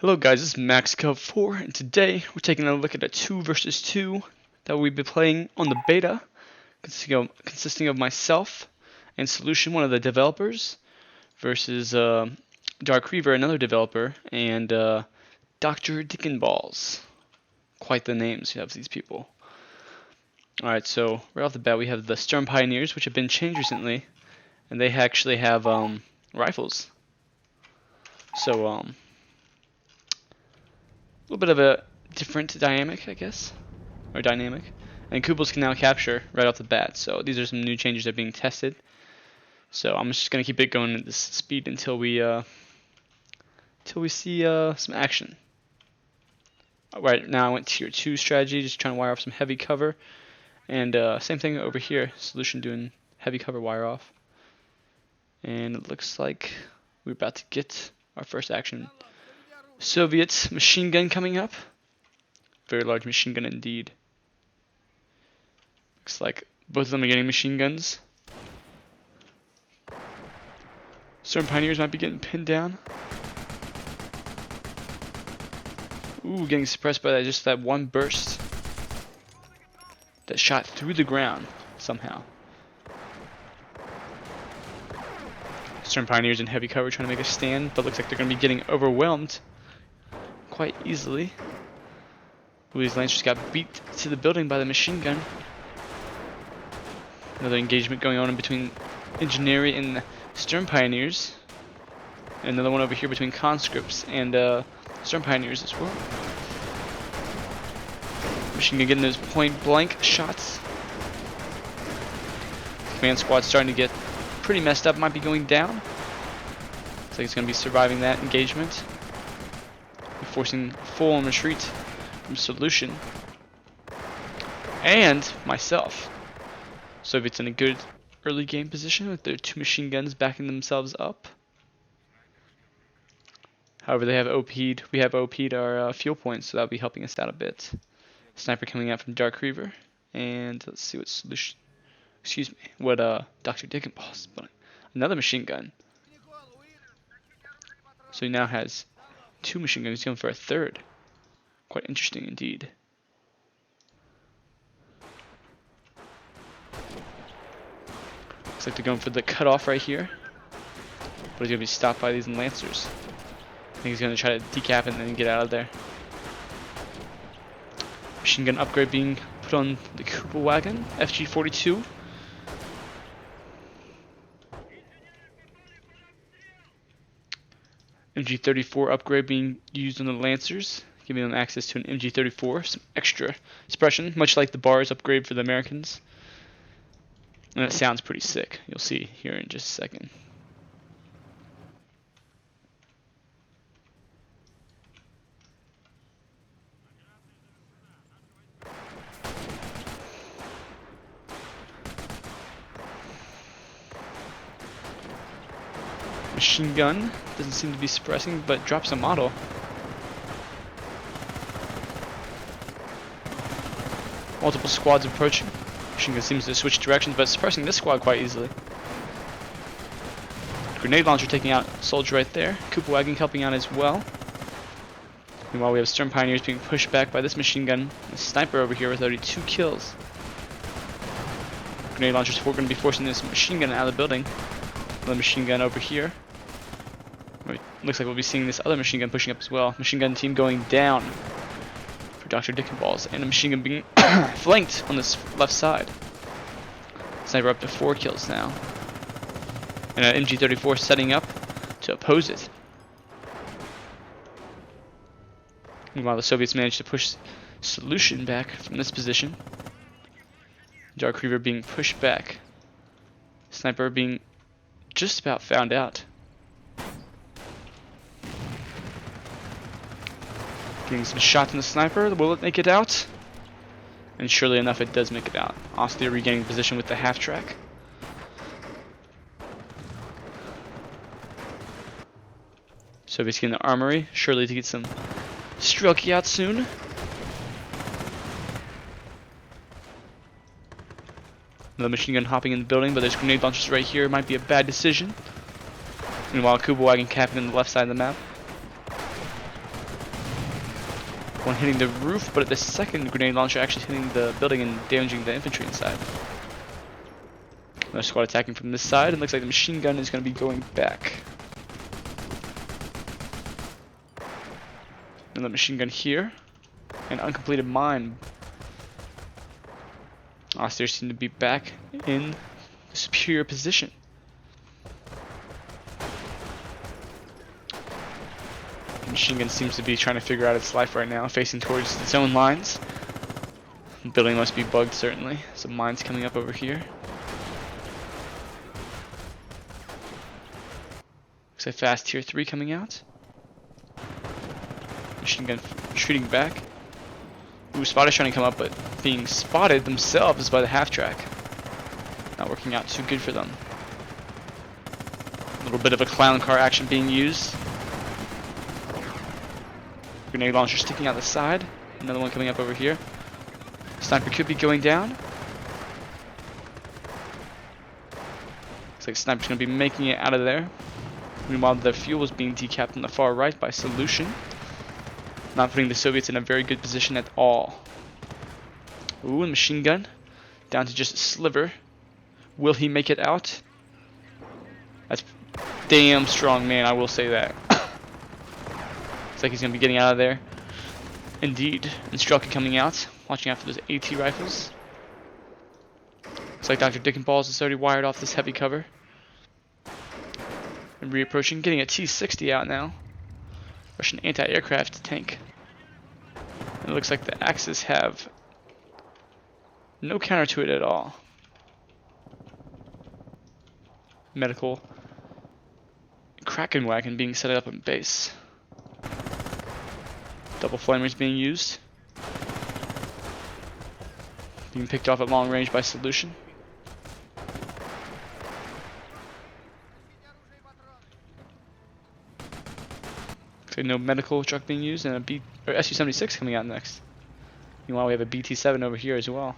Hello guys, this is MaxCov4, and today we're taking a look at a 2 versus 2 that we'll be playing on the beta, consisting of myself and Solution, one of the developers, versus Dark Reaver, another developer, and Dr. Dickenballs. Quite the names you have these people. Alright, so right off the bat we have the Storm Pioneers, which have been changed recently, and they actually have rifles. So a little bit of a different dynamic, I guess, or dynamic. And Kubels can now capture right off the bat. So these are some new changes that are being tested. So I'm just gonna keep it going at this speed until we see some action. Right now I went tier 2 strategy, just trying to wire off some heavy cover, and same thing over here. Solution doing heavy cover wire off, and it looks like we're about to get our first action. Soviet machine gun coming up. Very large machine gun indeed. Looks like both of them are getting machine guns. Storm Pioneers might be getting pinned down. Ooh, getting suppressed by just that one burst that shot through the ground somehow. Storm Pioneers in heavy cover trying to make a stand, but looks like they're going to be getting overwhelmed quite easily. Ooh, these Lancers got beat to the building by the machine gun. Another engagement going on in between Engineering and the Storm Pioneers. And another one over here between Conscripts and Storm Pioneers as well. Machine gun getting those point blank shots. Command squad starting to get pretty messed up, might be going down. Looks like it's going to be surviving that engagement. Forcing full-on retreat from Solution. And myself. Soviets in a good early game position with their 2 machine guns backing themselves up. However, they have OP'd. We have OP'd our fuel points, so that'll be helping us out a bit. Sniper coming out from Dark Reaver, and let's see what Solution. Excuse me, what Dr. Dickenballs, but another machine gun. So he now has 2 machine guns, going for a third. Quite interesting indeed. Looks like they're going for the cutoff right here, but he's going to be stopped by these Lancers. I think he's going to try to decap and then get out of there. Machine gun upgrade being put on the Cooper wagon, FG-42. MG-34 upgrade being used on the Lancers, giving them access to an MG-34, some extra suppression, much like the bars upgrade for the Americans. And it sounds pretty sick. You'll see here in just a second. Machine gun doesn't seem to be suppressing, but drops a model. Multiple squads approaching. Machine gun seems to switch directions, but suppressing this squad quite easily. Grenade launcher taking out soldier right there. Cooper wagon helping out as well. Meanwhile, we have Storm Pioneers being pushed back by this machine gun. The sniper over here with already 2 kills. Grenade launchers going to be forcing this machine gun out of the building. Another machine gun over here. Looks like we'll be seeing this other machine gun pushing up as well. Machine gun team going down for Dr. Dickenballs, and a machine gun being flanked on this left side. Sniper up to 4 kills now. And an MG-34 setting up to oppose it. Meanwhile, the Soviets managed to push Solution back from this position. Dark Reaver being pushed back. Sniper being just about found out. Getting some shots in the sniper. Will it make it out? And surely enough, it does make it out. Austria regaining position with the half track. Soviets getting the armory, surely to get some Strelky out soon. Another machine gun hopping in the building, but there's grenade launchers right here. Might be a bad decision. Meanwhile, Kuba wagon capping on the left side of the map. One hitting the roof, but the second grenade launcher actually hitting the building and damaging the infantry inside. Another squad attacking from this side, and looks like the machine gun is going to be going back. Another machine gun here. An uncompleted mine. Austrians seem to be back in a superior position. The machine gun seems to be trying to figure out its life right now, facing towards its own lines. The building must be bugged, certainly. Some mines coming up over here. Looks like fast tier 3 coming out. Machine gun shooting back. Ooh, spotters trying to come up, but being spotted themselves by the half-track. Not working out too good for them. A little bit of a clown car action being used. Grenade launcher sticking out the side. Another one coming up over here. Sniper could be going down. Looks like sniper's going to be making it out of there. Meanwhile, the fuel is being decapped on the far right by Solution. Not putting the Soviets in a very good position at all. Ooh, a machine gun. Down to just a sliver. Will he make it out? That's damn strong, man, I will say that. Looks like he's going to be getting out of there. Indeed. And Strelka coming out. Watching out for those AT rifles. Looks like Dr. Dick and Balls is already wired off this heavy cover. And reapproaching, getting a T-60 out now. Russian anti-aircraft tank. And it looks like the Axis have no counter to it at all. Medical Kraken wagon being set up on base. Double flamers being used. Being picked off at long range by Solution. No medical truck being used, and a Su-76 coming out next. Meanwhile, we have a BT-7 over here as well.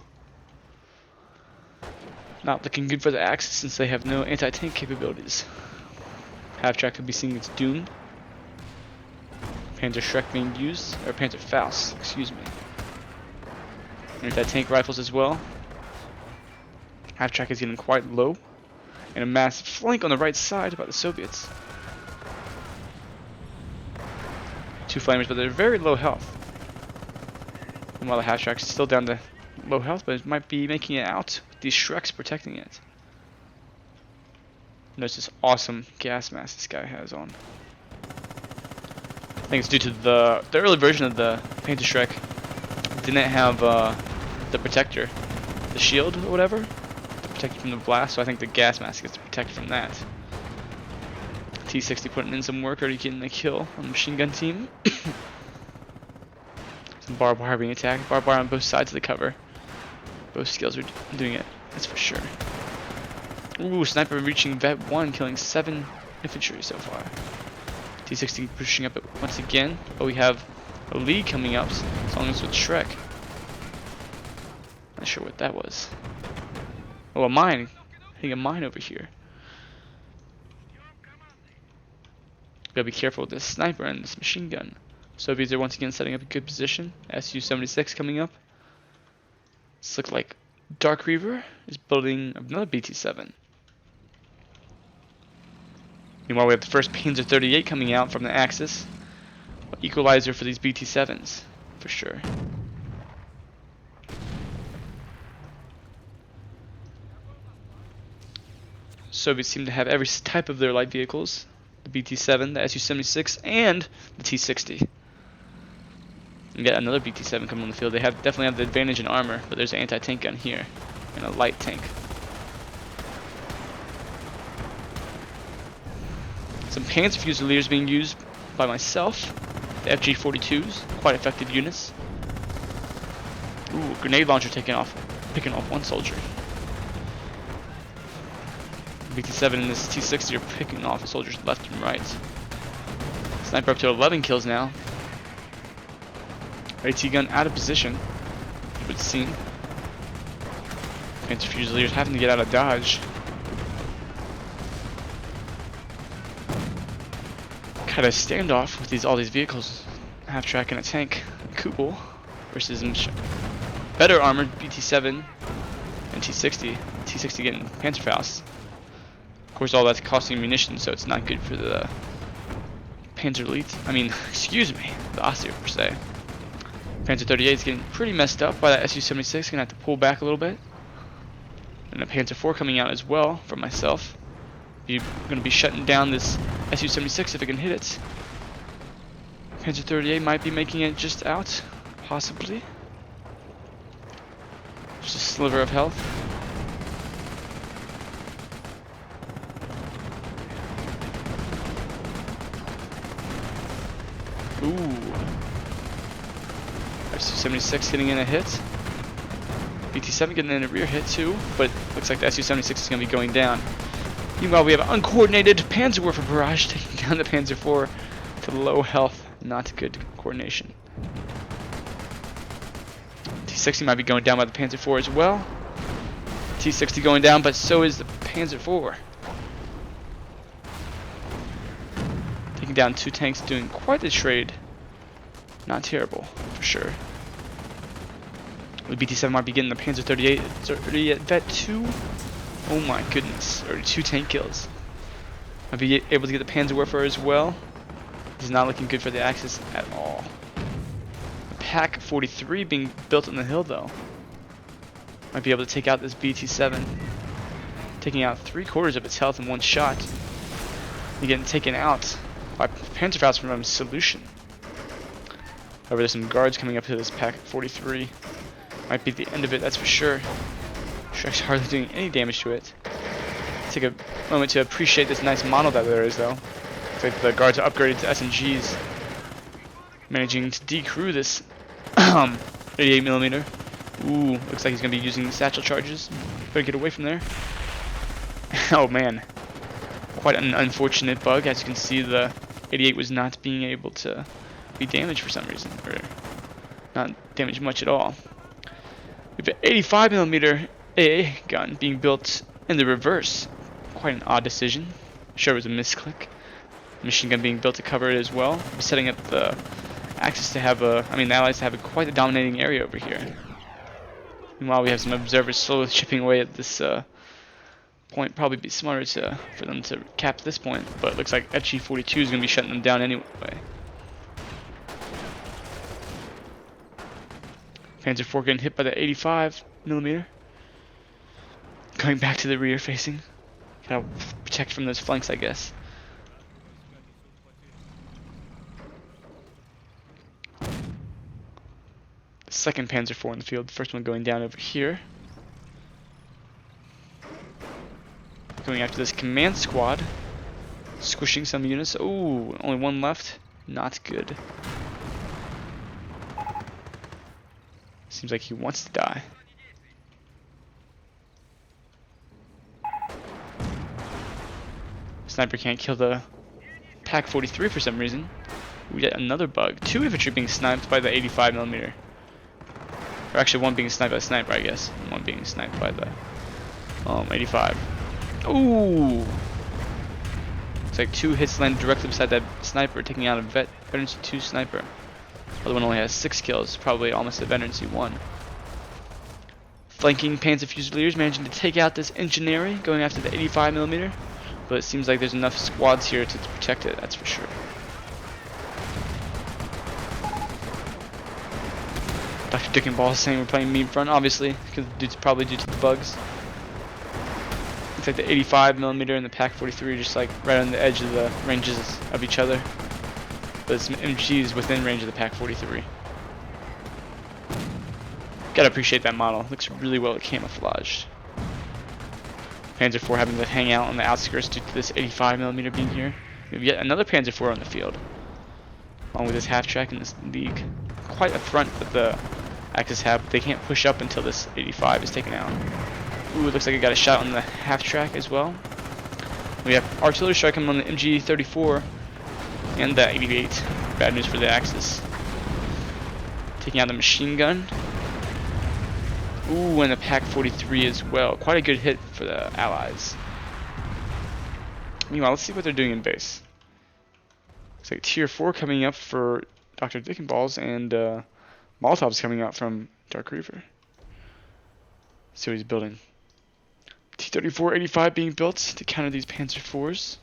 Not looking good for the Axis since they have no anti-tank capabilities. Half-track could be seeing its doom. Panzer Shrek being used, or Panzer Faust, excuse me. Anti-tank rifles as well. Half-track is getting quite low, and a massive flank on the right side by the Soviets. Two flamers, but they're very low health. And while the half-track is still down to low health, but it might be making it out with these Shreks protecting it. Notice this awesome gas mask this guy has on. I think it's due to the early version of the Panzer Shrek didn't have the protector, the shield or whatever, to protect you from the blast, so I think the gas mask is to protect from that. T-60 putting in some work, already getting a kill on the machine gun team. Some barbed wire being attacked. Barbed wire on both sides of the cover. Both skills are doing it, that's for sure. Ooh, sniper reaching Vet 1, killing 7 infantry so far. T-60 pushing up it once again, but we have a lead coming up, as long as with Shrek. Not sure what that was. Oh, a mine. Hitting a mine over here. Gotta be careful with this sniper and this machine gun. Soviets are once again setting up a good position. Su-76 coming up. This looks like Dark Reaver is building another BT-7. Meanwhile, we have the first Panzer 38 coming out from the Axis. Equalizer for these BT-7s, for sure. Soviets seem to have every type of their light vehicles. The BT-7, the Su-76, and the T-60. And get another BT-7 coming on the field. They definitely have the advantage in armor, but there's an anti-tank gun here and a light tank. Some Panzer Fusiliers being used by myself. The FG-42s, quite effective units. Ooh, grenade launcher picking off one soldier. BT-7 and this T-60 are picking off soldiers left and right. Sniper up to 11 kills now. AT gun out of position, it would seem. Panzer Fusiliers having to get out of dodge. Kind of standoff with all these vehicles half track and a tank, Kubel, versus better armored BT7 and T60. T60 getting Panzerfaust. Of course, all that's costing munitions, so it's not good for the Panzer Elite. I mean, excuse me, the Austria per se. Panzer 38 is getting pretty messed up by that Su-76. Gonna have to pull back a little bit. And a Panzer 4 coming out as well for myself. You're gonna be shutting down this Su-76 if it can hit it. Panzer 38 might be making it just out, possibly. Just a sliver of health. Ooh. Su-76 getting in a hit. BT-7 getting in a rear hit too, but looks like the Su-76 is going to be going down. Meanwhile, we have an uncoordinated Panzerwerfer barrage taking down the Panzer IV to low health. Not good coordination. T-60 might be going down by the Panzer IV as well. T-60 going down, but so is the Panzer IV. Taking down two tanks, doing quite the trade. Not terrible, for sure. The BT-7 might be getting the Panzer 38. It's already at Vet 2. Oh my goodness, already 2 tank kills. Might be able to get the Panzerwerfer as well. He's not looking good for the Axis at all. The Pack 43 being built on the hill though. Might be able to take out this BT-7. Taking out 3/4 of its health in one shot. And getting taken out by Panzerfaust from Solution. However, there's some guards coming up to this Pack 43. Might be the end of it, that's for sure. Shrek's hardly doing any damage to it. Take a moment to appreciate this nice model that there is, though. Looks like the guards are upgraded to SMGs. Managing to decrew this 88mm. Ooh, looks like he's going to be using the satchel charges. Better get away from there. Oh man. Quite an unfortunate bug. As you can see, the 88 was not being able to be damaged for some reason. Or not damaged much at all. We have an 85mm AA gun being built in the reverse. Quite an odd decision. Sure, it was a misclick. Machine gun being built to cover it as well. We're setting up the Axis to have the Allies to have quite a dominating area over here. Meanwhile, we have some observers slowly chipping away at this point. Probably be smarter for them to cap this point, but it looks like FG-42 is going to be shutting them down anyway. Panzer IV getting hit by the 85mm. Going back to the rear facing. Gotta protect from those flanks, I guess. The second Panzer IV in the field. The first one going down over here. Going after this command squad. Squishing some units. Oh, only one left. Not good. Seems like he wants to die. Sniper can't kill the Pack 43 for some reason. We get another bug. 2 infantry being sniped by the 85mm. Or actually, one being sniped by the sniper, I guess. And one being sniped by the 85. Ooh! It's like 2 hits land directly beside that sniper, taking out a Veteran C2 sniper. The other one only has 6 kills, probably almost a Veteran C1. Flanking Panzer Fusiliers managing to take out this engineering, going after the 85mm. But it seems like there's enough squads here to protect it, that's for sure. Dr. Dick and Ball is saying we're playing meme front, obviously, because it's probably due to the bugs. Looks like the 85mm and the Pack 43 are just like right on the edge of the ranges of each other. But some MGs within range of the Pack 43. Gotta appreciate that model. Looks really well camouflaged. Panzer IV having to hang out on the outskirts due to this 85mm being here. We have yet another Panzer IV on the field, along with this half track in this league. Quite a front that the Axis have, but they can't push up until this 85 is taken out. Ooh, it looks like I got a shot on the half track as well. We have artillery strike coming on the MG34 and the 88. Bad news for the Axis. Taking out the machine gun. Ooh, and the Pack 43 as well. Quite a good hit for the Allies. Meanwhile, let's see what they're doing in base. Looks like Tier 4 coming up for Dr. Dickenballs and Molotovs coming out from Dark Reaver. See what he's building. T-34-85 being built to counter these Panzer IVs.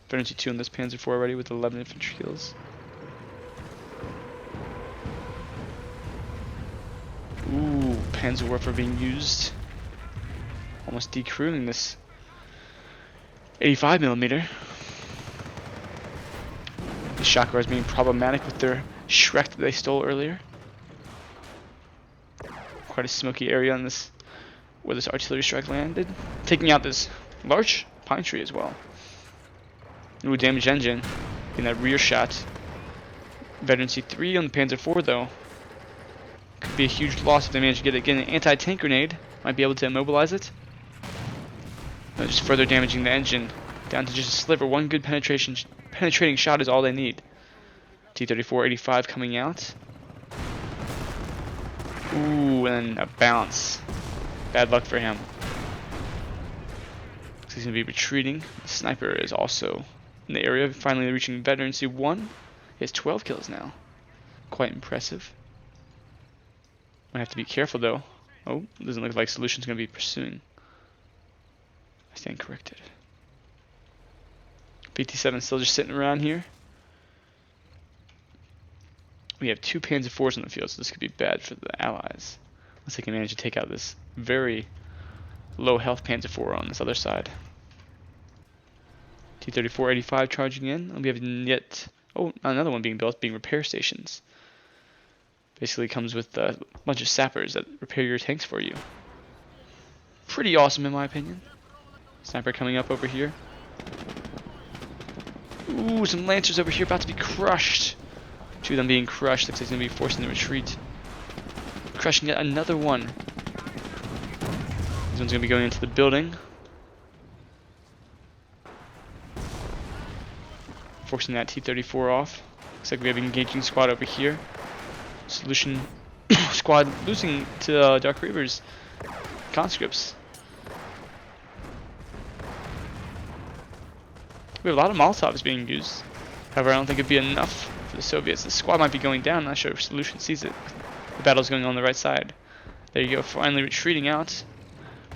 Veteran T2 on this Panzer IV already with 11 infantry kills. Ooh, Panzerwerfer being used. Almost decrewing this 85mm. The shock guards being problematic with their Shrek that they stole earlier. Quite a smoky area on this where this artillery strike landed. Taking out this large pine tree as well. Ooh, damage engine. Getting that rear shot. Veteran C3 on the Panzer IV though. Could be a huge loss if they manage to get an anti-tank grenade. Might be able to immobilize it. Just further damaging the engine. Down to just a sliver. One good penetrating shot is all they need. T-34-85 coming out. Ooh, and a bounce. Bad luck for him. So he's going to be retreating. The sniper is also in the area, finally reaching Veteran C1. He has 12 kills now. Quite impressive. Might have to be careful though. Oh, doesn't look like Solution's going to be pursuing. I stand corrected. BT7 still just sitting around here. We have 2 Panzer IVs on the field, so this could be bad for the Allies. Unless they can manage to take out this very low health Panzer IV on this other side. T-34-85 charging in. And we have yet... Oh, another one being built, being repair stations. Basically comes with a bunch of sappers that repair your tanks for you. Pretty awesome in my opinion. Sniper coming up over here. Ooh, some Lancers over here about to be crushed. 2 of them being crushed. Looks like he's going to be forcing the retreat. Crushing yet another one. This one's going to be going into the building. Forcing that T-34 off. Looks like we have an engaging squad over here. Solution squad losing to Dark Reaver's conscripts. We have a lot of Molotovs being used. However, I don't think it'd be enough for the Soviets. The squad might be going down. I'm not sure if Solution sees it. The battle's going on the right side. There you go, finally retreating out.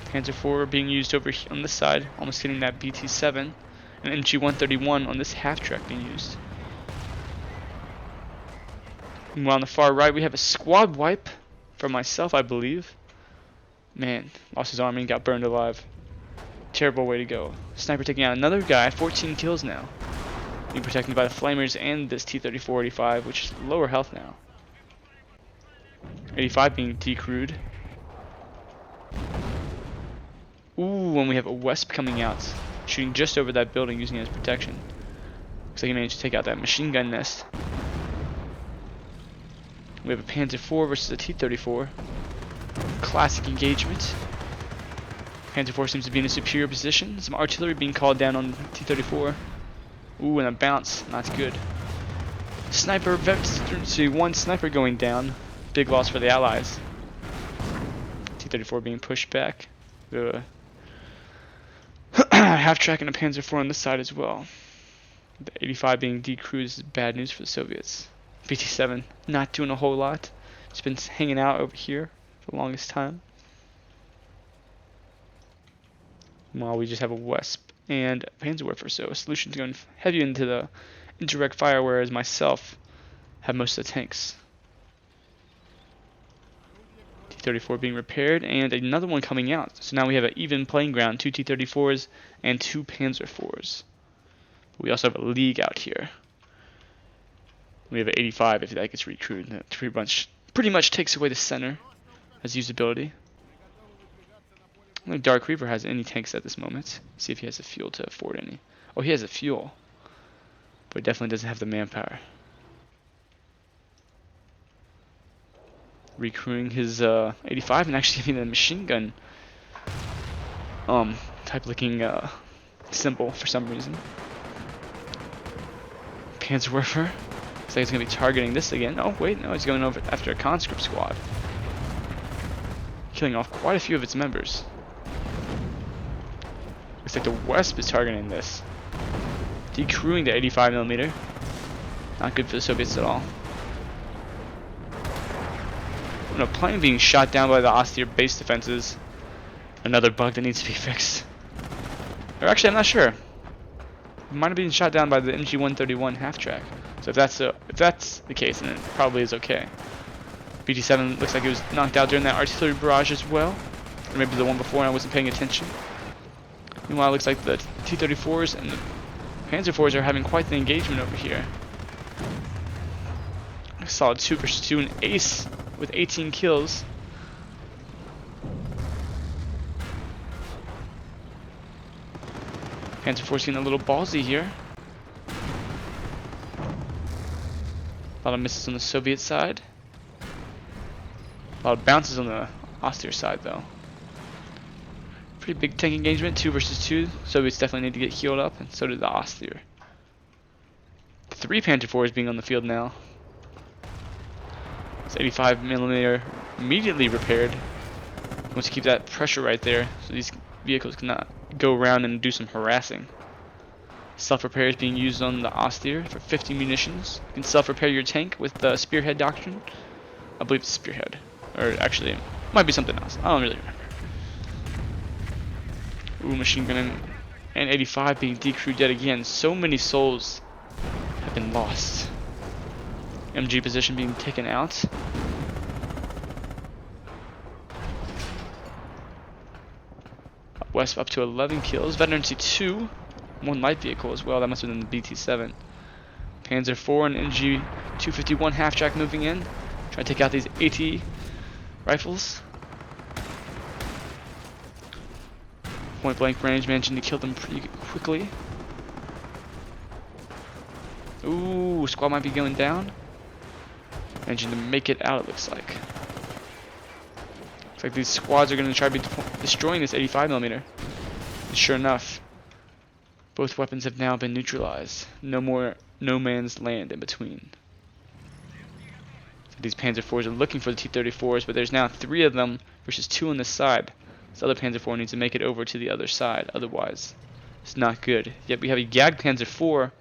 Panzer IV being used over here on this side, almost hitting that BT7. And MG-131 on this half-track being used. Meanwhile, on the far right, we have a squad wipe from myself, I believe. Man, lost his army and got burned alive. Terrible way to go. Sniper taking out another guy, 14 kills now. Being protected by the Flamers and this T-34-85, which is lower health now. 85 being decrewed. Ooh, and we have a Wesp coming out, shooting just over that building using it as protection. Looks like he managed to take out that machine gun nest. We have a Panzer IV versus a T-34. Classic engagement. Panzer IV seems to be in a superior position. Some artillery being called down on T-34. Ooh, and a bounce. Not good. Sniper, see one sniper going down. Big loss for the Allies. T-34 being pushed back. Half-track and a Panzer IV on this side as well. The 85 being decrewed is bad news for the Soviets. BT7 not doing a whole lot. It's been hanging out over here for the longest time. While we just have a Wesp and a Panzerwerfer, so a Solution's going heavy into the indirect fire, whereas myself have most of the tanks. T-34 being repaired and another one coming out. So now we have an even playing ground, 2 T-34s and 2 Panzer IVs. We also have a League out here. We have an 85 if that gets recruited. That pretty much takes away the center as usability. I don't think Dark Reaver has any tanks at this moment. See if he has the fuel to afford any. Oh, he has the fuel, but he definitely doesn't have the manpower. Recruiting his 85 and actually giving the machine gun type looking symbol for some reason. Panzerwerfer. Looks like he's going to be targeting this again. Oh, wait, no, he's going over after a conscript squad. Killing off quite a few of its members. Looks like the Wesp is targeting this. Decrewing the 85mm. Not good for the Soviets at all. a plane being shot down by the Austere base defenses. Another bug that needs to be fixed. Or actually, I'm not sure. It might have been shot down by the MG-131 half-track. So if that's the case, then it probably is okay. BT-7 looks like it was knocked out during that artillery barrage as well. Or maybe the one before and I wasn't paying attention. Meanwhile, it looks like the T-34s and the Panzer IVs are having quite the engagement over here. A solid 2 versus 2, an ace with 18 kills. Panzer IV's getting a little ballsy here. A lot of misses on the Soviet side. A lot of bounces on the Austere side, though. Pretty big tank engagement, 2 versus 2. Soviets definitely need to get healed up, and so did the Austere. 3 Panzer IVs being on the field now. It's 85mm immediately repaired. Wants to keep that pressure right there, so these vehicles cannot go around and do some harassing. Self-repair is being used on the Austere for 50 munitions. You can self-repair your tank with the Spearhead doctrine. I believe it's Spearhead. Or actually, it might be something else. I don't really remember. Ooh, machine gun and 85 being decrewed yet again. So many souls have been lost. MG position being taken out. West up to 11 kills. Veteran C2. 1 light vehicle as well. That must have been the BT-7. Panzer IV and NG 251 half-track moving in. Trying to take out these AT rifles. Point blank range, managing to kill them pretty quickly. Ooh, squad might be going down. Managing to make it out, it looks like. Looks like these squads are going to try to be destroying this 85mm. And sure enough, both weapons have now been neutralized. No more no man's land in between. So these Panzer IVs are looking for the T-34s, but there's now 3 of them versus 2 on this side. This other Panzer IV needs to make it over to the other side, otherwise it's not good. Yet we have a Jag Panzer IV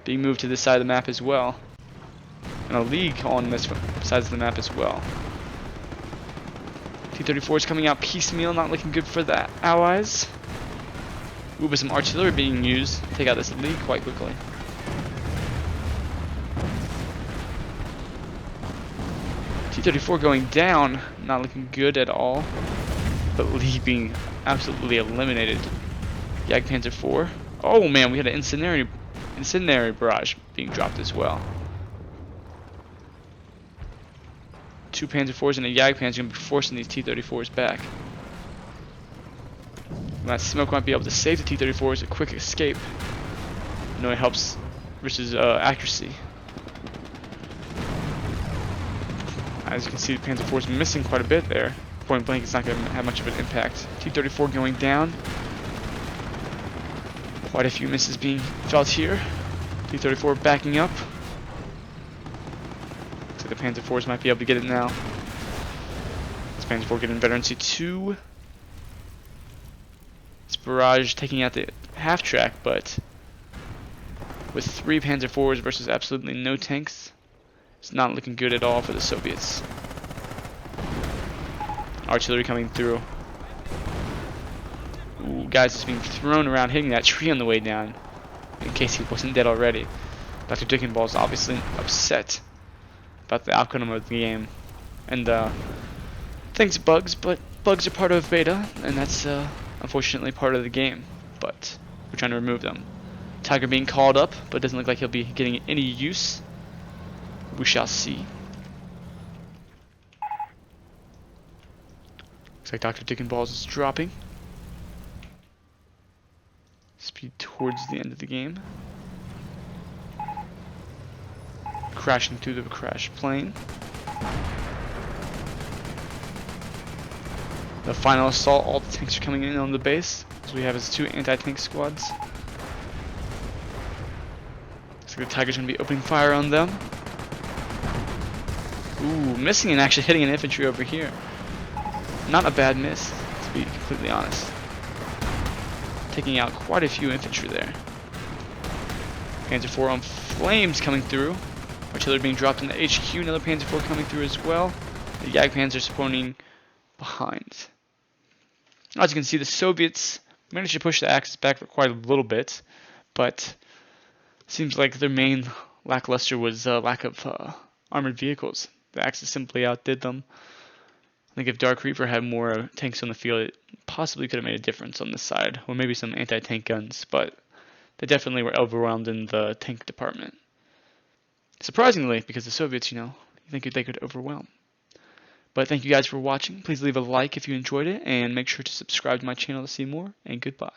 being moved to this side of the map as well. And a League on this side of the map as well. T-34 is coming out piecemeal, not looking good for the Allies. Ooh, but some artillery being used to take out this League quite quickly. T-34 going down, not looking good at all. But League being absolutely eliminated. Jag Panzer IV. Oh man, we had an incendiary barrage being dropped as well. 2 Panzer IVs and a Jag Panzer going to be forcing these T-34s back. That smoke might be able to save the T-34s a quick escape. I know it helps versus accuracy. As you can see, the Panzer IV is missing quite a bit there. Point blank, it's not going to have much of an impact. T-34 going down. Quite a few misses being felt here. T-34 backing up. So the Panzer IVs might be able to get it now. This Panzer IV getting Veteran C2. This barrage taking out the half-track, but with 3 Panzer IVs versus absolutely no tanks, it's not looking good at all for the Soviets. Artillery coming through. Ooh, guys just being thrown around, hitting that tree on the way down, in case he wasn't dead already. Dr. Dickenball is obviously upset about the outcome of the game. And thanks bugs, but bugs are part of beta, and that's unfortunately part of the game. But we're trying to remove them. Tiger being called up, but it doesn't look like he'll be getting any use. We shall see. Looks like Dr. Dickenballs is dropping. Speed towards the end of the game. Crashing through the crashed plane. The final assault, all the tanks are coming in on the base. So we have his 2 anti-tank squads. Looks like the Tiger's going to be opening fire on them. Ooh, missing and actually hitting an infantry over here. Not a bad miss, to be completely honest. Taking out quite a few infantry there. Panzer IV on flames coming through. Artillery being dropped in the HQ. Another Panzer IV coming through as well. The Yagpans are supporting behind. As you can see, the Soviets managed to push the Axis back for quite a little bit, but seems like their main lackluster was lack of armored vehicles. The Axis simply outdid them. I think if Dark Reaper had more tanks on the field, it possibly could have made a difference on this side, or maybe some anti-tank guns, but they definitely were overwhelmed in the tank department. Surprisingly, because the Soviets, you think they could overwhelm. But thank you guys for watching. Please leave a like if you enjoyed it, and make sure to subscribe to my channel to see more, and goodbye.